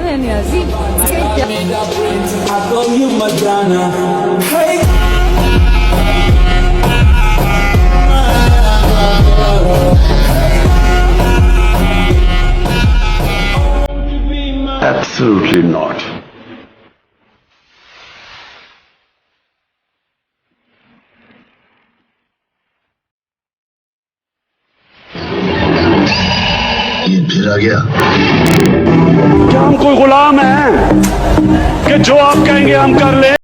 है Niazi. Absolutely not. ये फिर आ गया। क्या हम कोई गुलाम हैं कि जो आप कहेंगे हम कर ले?